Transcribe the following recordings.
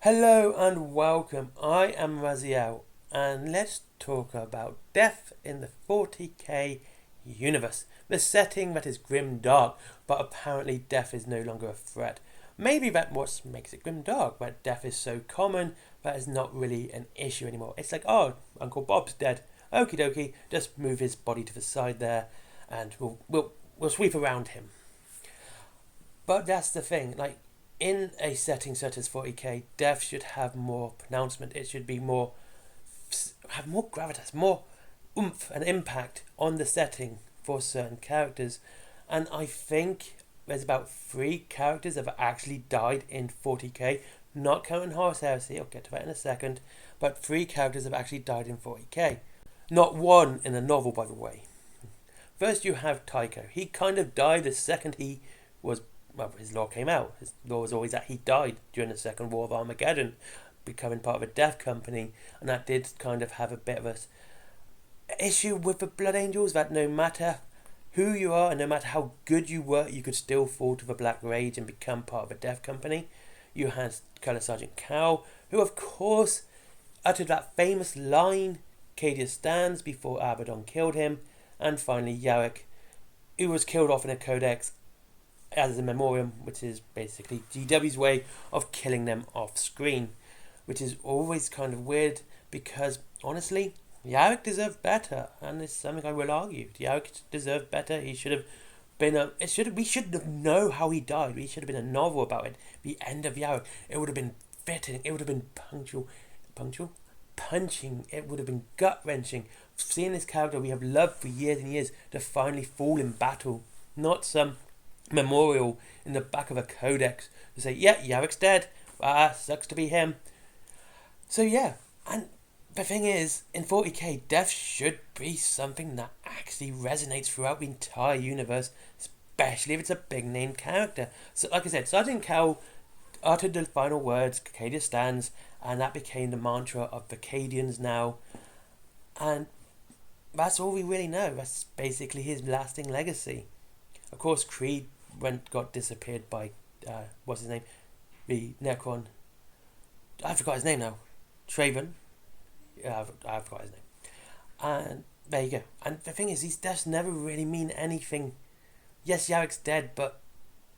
Hello and welcome. I am Raziel, and let's talk about death in the 40k universe. The setting that is grim dark, but apparently death is no longer a threat. Maybe that's what makes it grim dark, but death is so common that it's not really an issue anymore. It's like, oh, Uncle Bob's dead. Okie dokie, just move his body to the side there, and we'll sweep around him. But that's the thing, like, in a setting such as 40k, death should have more pronouncement. It should be have more gravitas, more oomph and impact on the setting for certain characters. And I think there's about 3 characters that have actually died in 40k, not counting Horus Heresy, I'll get to that in a second, but 3 characters have actually died in 40k. Not one in a novel, by the way. First you have Tycho. He kind of died the second he was his law came out. His law was always that he died during the Second War of Armageddon, becoming part of a death company, and that did kind of have a bit of a issue with the Blood Angels, that no matter who you are and no matter how good you were, you could still fall to the Black Rage and become part of a death company. You had Colour Sergeant Cal, who of course uttered that famous line, Cadia stands, before Abaddon killed him, and finally Yarick, who was killed off in a codex as a memoriam, which is basically GW's way of killing them off screen, which is always kind of weird because honestly, Yarick deserved better, and it's something I will argue. Yarick deserved better. He should have been we should have known how he died. We should have been a novel about it. The end of Yarick. It would have been fitting. It would have been punching. It would have been gut wrenching. Seeing this character we have loved for years and years to finally fall in battle, not some memorial in the back of a codex to say, yeah, Yarick's dead. Sucks to be him. So yeah, and the thing is, in 40k, death should be something that actually resonates throughout the entire universe, especially if it's a big name character. So like I said, Sergeant Cal uttered the final words, Cadia stands, and that became the mantra of the Cadians now. And that's all we really know. That's basically his lasting legacy. Of course, Krieg got disappeared by what's his name? The Necron. I forgot his name now. Traven. Yeah, I forgot his name. And there you go. And the thing is, these deaths never really mean anything. Yes, Yarick's dead, but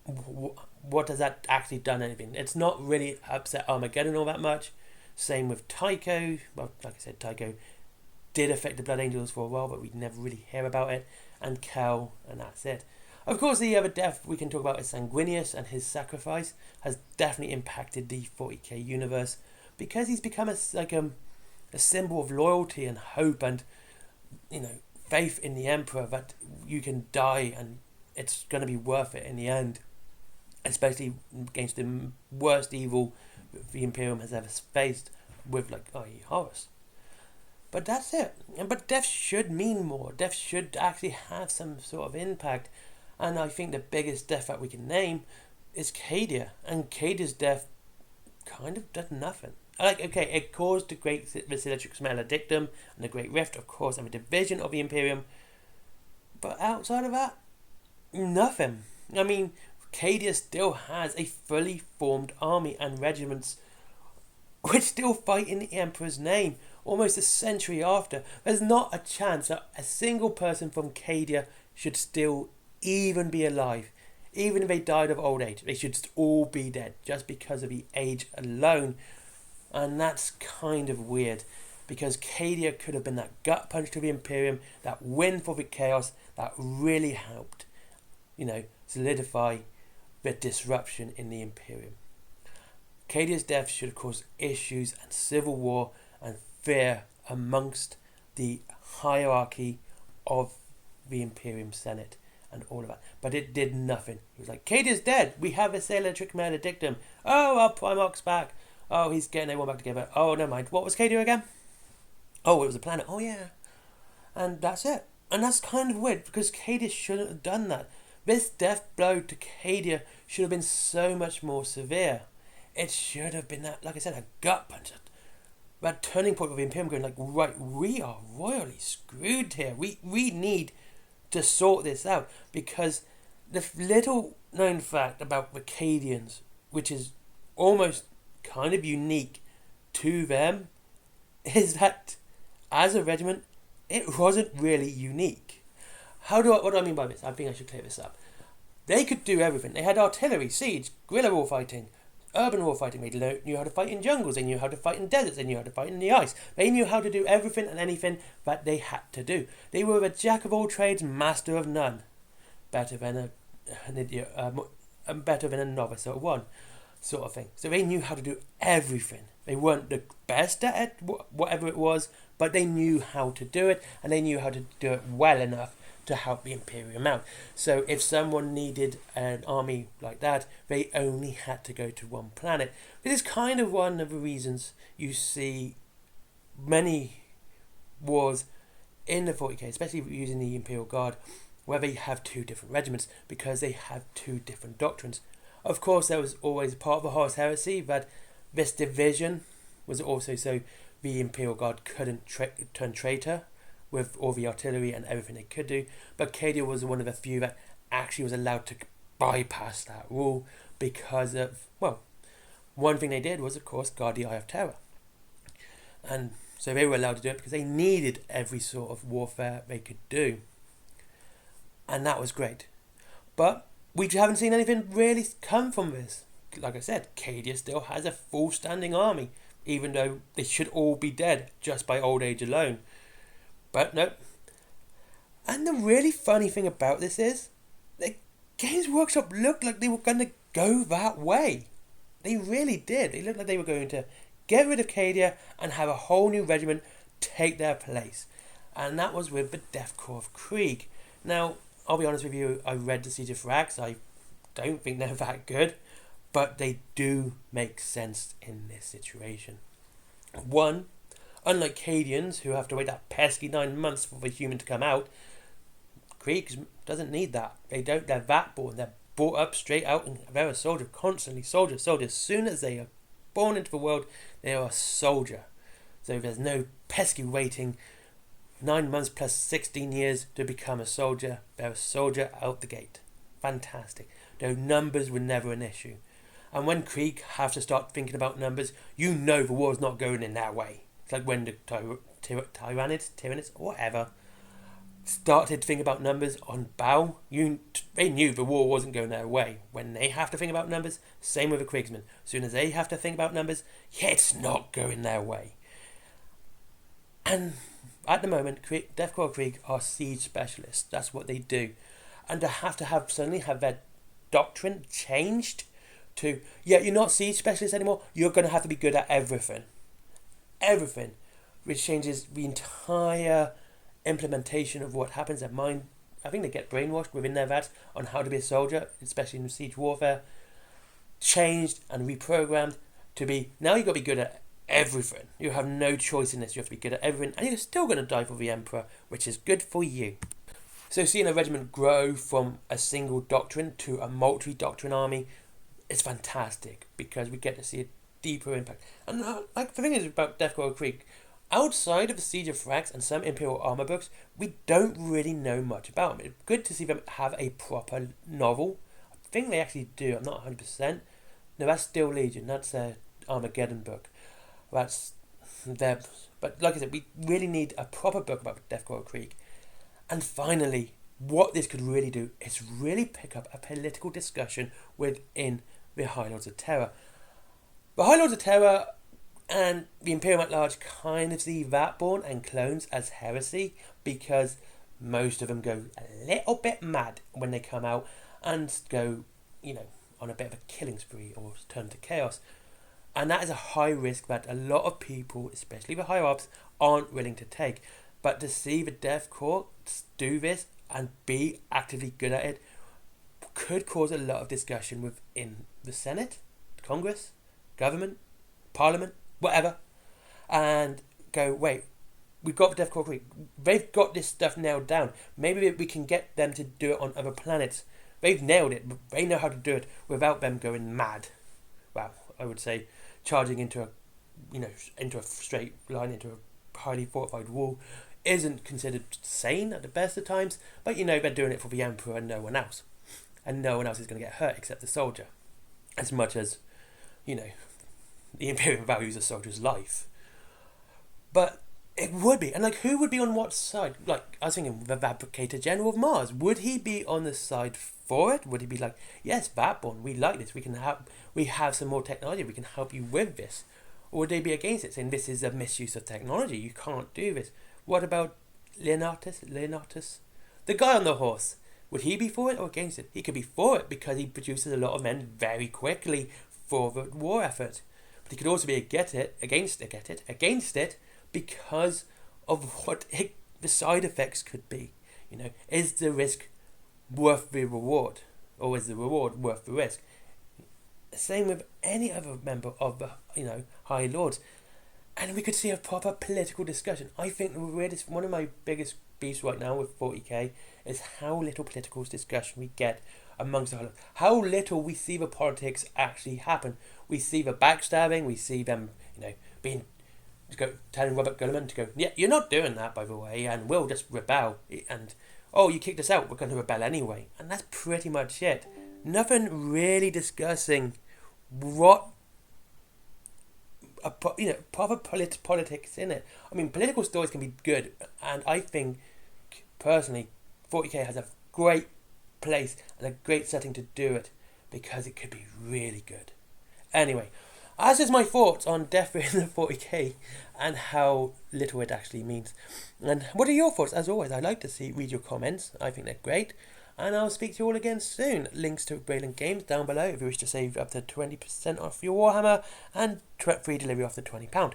what has that actually done anything? It's not really upset Armageddon all that much. Same with Tycho. Well, like I said, Tycho did affect the Blood Angels for a while, but we never really hear about it. And Cal, and that's it. Of course, the other death we can talk about is Sanguinius, and his sacrifice has definitely impacted the 40k universe because he's become a symbol of loyalty and hope and, faith in the Emperor that you can die and it's going to be worth it in the end, especially against the worst evil the Imperium has ever faced with, i.e. Horus. But that's it. But death should mean more. Death should actually have some sort of impact. And I think the biggest death that we can name is Cadia. And Cadia's death kind of does nothing. It caused the Great Basilicus Maledictum and the Great Rift, of course, and the division of the Imperium. But outside of that, nothing. I mean, Cadia still has a fully formed army and regiments which still fight in the Emperor's name almost a century after. There's not a chance that a single person from Cadia should still even be alive. Even if they died of old age, they should all be dead just because of the age alone. And that's kind of weird because Cadia could have been that gut punch to the Imperium, that win for the Chaos that really helped, solidify the disruption in the Imperium. Cadia's death should have caused issues and civil war and fear amongst the hierarchy of the Imperium Senate and all of that. But it did nothing. It was like, Cadia's dead. We have a Basilicus Maledictum. Oh, our Primarch's back. Oh, he's getting everyone back together. Oh, never mind. What was Cadia again? Oh, it was a planet. Oh, yeah. And that's it. And that's kind of weird because Cadia shouldn't have done that. This death blow to Cadia should have been so much more severe. It should have been that, like I said, a gut punch. That turning point with the Imperium going right, we are royally screwed here. We need to sort this out because the little known fact about the Cadians, which is almost kind of unique to them is that as a regiment, it wasn't really unique. What do I mean by this? I think I should clear this up. They could do everything. They had artillery, siege, guerrilla warfighting, urban warfighting. They knew how to fight in jungles. They knew how to fight in deserts. They knew how to fight in the ice. They knew how to do everything and anything that they had to do. They were a jack of all trades, master of none. Better than a novice at one, sort of thing. So they knew how to do everything. They weren't the best at it, whatever it was, but they knew how to do it, and they knew how to do it well enough to help the Imperium out. So if someone needed an army like that, they only had to go to one planet. This is kind of one of the reasons you see many wars in the 40k, especially using the Imperial Guard, where they have two different regiments, because they have two different doctrines. Of course, there was always part of the Horus Heresy that this division was also so the Imperial Guard couldn't turn traitor with all the artillery and everything they could do. But Cadia was one of the few that actually was allowed to bypass that rule because of, well, one thing they did was, of course, guard the Eye of Terror. And so they were allowed to do it because they needed every sort of warfare they could do. And that was great. But we haven't seen anything really come from this. Like I said, Cadia still has a full standing army, even though they should all be dead just by old age alone. But no. And the really funny thing about this is, the Games Workshop looked like they were going to go that way. They really did. They looked like they were going to get rid of Cadia and have a whole new regiment take their place. And that was with the Death Corps of Krieg. Now, I'll be honest with you, I read the Siege of Thrax. I don't think they're that good, but they do make sense in this situation. One, unlike Cadians, who have to wait that pesky 9 months for the human to come out, Krieg doesn't need that. They don't. They're that born. They're brought up straight out, and they're a soldier constantly. Soldier. As soon as they are born into the world, they are a soldier. So there's no pesky waiting 9 months plus 16 years to become a soldier. They're a soldier out the gate. Fantastic. Though numbers were never an issue. And when Krieg have to start thinking about numbers, you know the war's not going in their way. It's like when the Tyranids, whatever, started to think about numbers on Bow, they knew the war wasn't going their way. When they have to think about numbers, same with the Kriegsmen. As soon as they have to think about numbers, it's not going their way. And at the moment, Death Corps Krieg are siege specialists. That's what they do. And to suddenly have their doctrine changed to, yeah, you're not siege specialists anymore, you're going to have to be good at everything. Everything. Which changes the entire implementation of what happens at mine. I think they get brainwashed within their vats on how to be a soldier, especially in siege warfare. Changed and reprogrammed to be, now you've got to be good at everything. You have no choice in this. You have to be good at everything, and you're still going to die for the Emperor, which is good for you. So seeing a regiment grow from a single doctrine to a multi-doctrine army is fantastic, because we get to see a deeper impact. And the thing is about Death Corps Krieg, outside of the Siege of Thrax and some Imperial Armour books, we don't really know much about them. It's good to see them have a proper novel. I think they actually do. I'm not 100%. No, that's Steel Legion. That's a Armageddon book. That's them. But like I said, we really need a proper book about Death Corps Krieg. And finally, what this could really do is really pick up a political discussion within the High Lords of Terror. The High Lords of Terror and the Imperium at large kind of see Vatborn and clones as heresy, because most of them go a little bit mad when they come out and go, on a bit of a killing spree or turn to chaos. And that is a high risk that a lot of people, especially the higher ups, aren't willing to take. But to see the Death Corps do this and be actively good at it could cause a lot of discussion within the Senate, Congress, government, Parliament, whatever, and go, wait, we've got the Death Corps Krieg. They've got this stuff nailed down. Maybe we can get them to do it on other planets. They've nailed it. They know how to do it without them going mad. Well, I would say charging into a straight line, into a highly fortified wall, isn't considered sane at the best of times. But they're doing it for the Emperor and no one else, and no one else is going to get hurt except the soldier. As much as the Imperium values a soldier's life. But it would be. And like, who would be on what side? Like, I was thinking the Fabricator General of Mars. Would he be on the side for it? Would he be like, yes, Vatborn, we like this. We have some more technology. We can help you with this. Or would they be against it, saying this is a misuse of technology? You can't do this. What about Leonatus? The guy on the horse. Would he be for it or against it? He could be for it because he produces a lot of men very quickly for the war effort. But he could also be against it because of what the side effects could be. You know, is the risk worth the reward, or is the reward worth the risk? Same with any other member of the High Lords, and we could see a proper political discussion. I think one of my biggest beefs right now with 40k is how little political discussion we get amongst the High Lords. How little we see the politics actually happen. We see the backstabbing. We see them, telling Robert Gulliman to go, yeah, you're not doing that, by the way, and we'll just rebel. And, oh, you kicked us out, we're going to rebel anyway. And that's pretty much it. Nothing really discussing what proper politics in it. I mean, political stories can be good, and I think, personally, 40k has a great place and a great setting to do it, because it could be really good. Anyway, that's just my thoughts on Death in the 40k and how little it actually means. And what are your thoughts? As always, I'd like to read your comments. I think they're great. And I'll speak to you all again soon. Links to Braylon Games down below if you wish to save up to 20% off your Warhammer, and free delivery off the £20.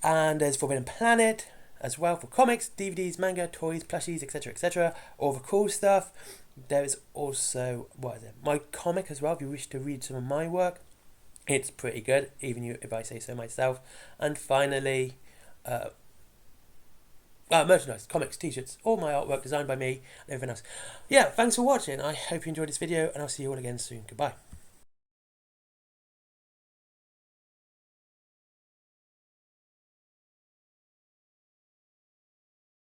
And there's Forbidden Planet as well for comics, DVDs, manga, toys, plushies, etc., all the cool stuff. There is also, my comic as well if you wish to read some of my work. It's pretty good, even if I say so myself. And finally, merchandise, comics, t-shirts, all my artwork designed by me and everything else. Yeah, thanks for watching. I hope you enjoyed this video, and I'll see you all again soon. Goodbye.